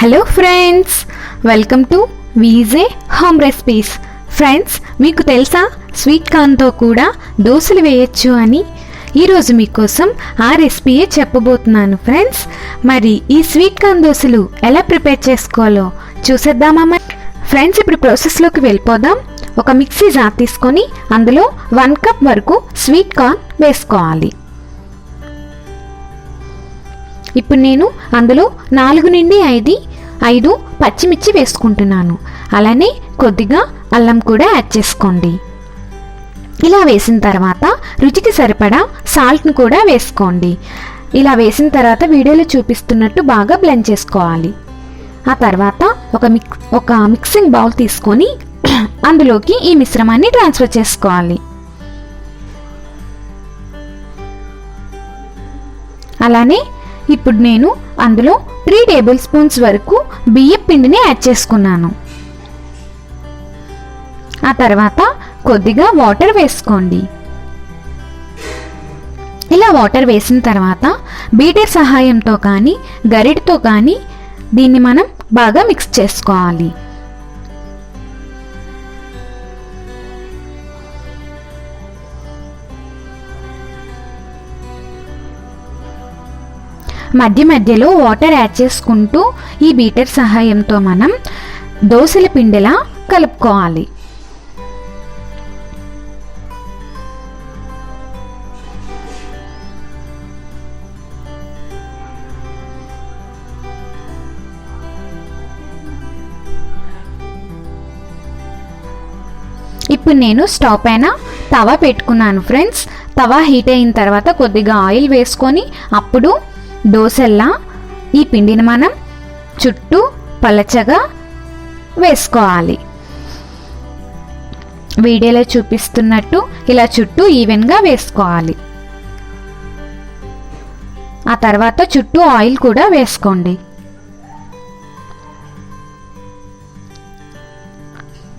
Hello friends, welcome to VJ home recipes. Friends, మీకు తెలుసా sweet కార్న్తో కూడా దోశలు వేయచ్చు అని? ఈరోజు మీకోసం ఆ రెసిపీయే చెప్పబోతున్నాను ఫ్రెండ్స్. మరి ఈ స్వీట్ కార్న్ దోశలు ఎలా ప్రిపేర్ చేసుకోవాలో చూసేద్దామా? ఫ్రెండ్స్, ఇప్పుడు ప్రాసెస్లోకి వెళ్ళిపోదాం. ఒక మిక్సీ జార్ తీసుకొని అందులో 1 కప్ వరకు స్వీట్ కార్న్ వేసుకోవాలి. ఇప్పుడు నేను అందులో 4 నుండి 5 పచ్చిమిర్చి వేసుకుంటున్నాను. అలానే కొద్దిగా అల్లం కూడా యాడ్ చేసుకోండి. ఇలా వేసిన తర్వాత రుచికి సరిపడా సాల్ట్ను కూడా వేసుకోండి. ఇలా వేసిన తర్వాత వీడియోలో చూపిస్తున్నట్టు బాగా బ్లెండ్ చేసుకోవాలి. ఆ తర్వాత ఒక మిక్సింగ్ బౌల్ తీసుకొని అందులోకి ఈ మిశ్రమాన్ని ట్రాన్స్ఫర్ చేసుకోవాలి. అలానే ఇప్పుడు నేను అందులో 3 టేబుల్ స్పూన్స్ వరకు బియ్యం పిండిని యాడ్ చేసుకున్నాను. ఆ తర్వాత కొద్దిగా వాటర్ వేసుకోండి. ఇలా వాటర్ వేసిన తర్వాత బీటర్ సహాయంతో కానీ గరిటతో కానీ దీన్ని మనం బాగా మిక్స్ చేసుకోవాలి. మధ్య మధ్యలో వాటర్ యాడ్ చేసుకుంటూ ఈ బీటర్ సహాయంతో మనం దోశల పిండిలా కలుపుకోవాలి. ఇప్పుడు నేను స్టవ్ పైన తవా పెట్టుకున్నాను ఫ్రెండ్స్. తవా హీట్ అయిన తర్వాత కొద్దిగా ఆయిల్ వేసుకొని అప్పుడు దోశల్లా ఈ పిండిని మనం చుట్టూ పలచగా వేసుకోవాలి. వీడియోలో చూపిస్తున్నట్టు ఇలా చుట్టూ ఈవెన్గా వేసుకోవాలి. ఆ తర్వాత చుట్టూ ఆయిల్ కూడా వేసుకోండి.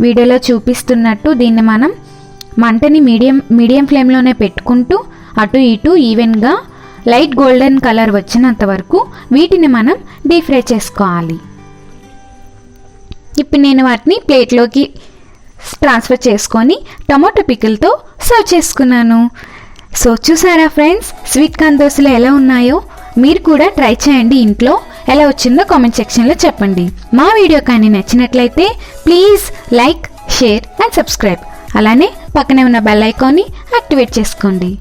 వీడియోలో చూపిస్తున్నట్టు దీన్ని మనం మంటని మీడియం ఫ్లేమ్లోనే పెట్టుకుంటూ అటు ఇటు ఈవెన్గా లైట్ గోల్డెన్ కలర్ వచ్చినంత వరకు వీటిని మనం డీప్ ఫ్రై చేసుకోవాలి. ఇప్పుడు నేను వాటిని ప్లేట్లోకి ట్రాన్స్ఫర్ చేసుకొని టమాటో పికిల్తో సర్వ్ చేసుకున్నాను. సో చూసారా ఫ్రెండ్స్, స్వీట్ కార్న్ దోశలు ఎలా ఉన్నాయో మీరు కూడా ట్రై చేయండి. ఇంట్లో ఎలా వచ్చిందో కామెంట్ సెక్షన్లో చెప్పండి. మా వీడియో కానీ నచ్చినట్లయితే please like, share and subscribe. అలానే పక్కనే ఉన్న బెల్ ఐకాన్ని యాక్టివేట్ చేసుకోండి.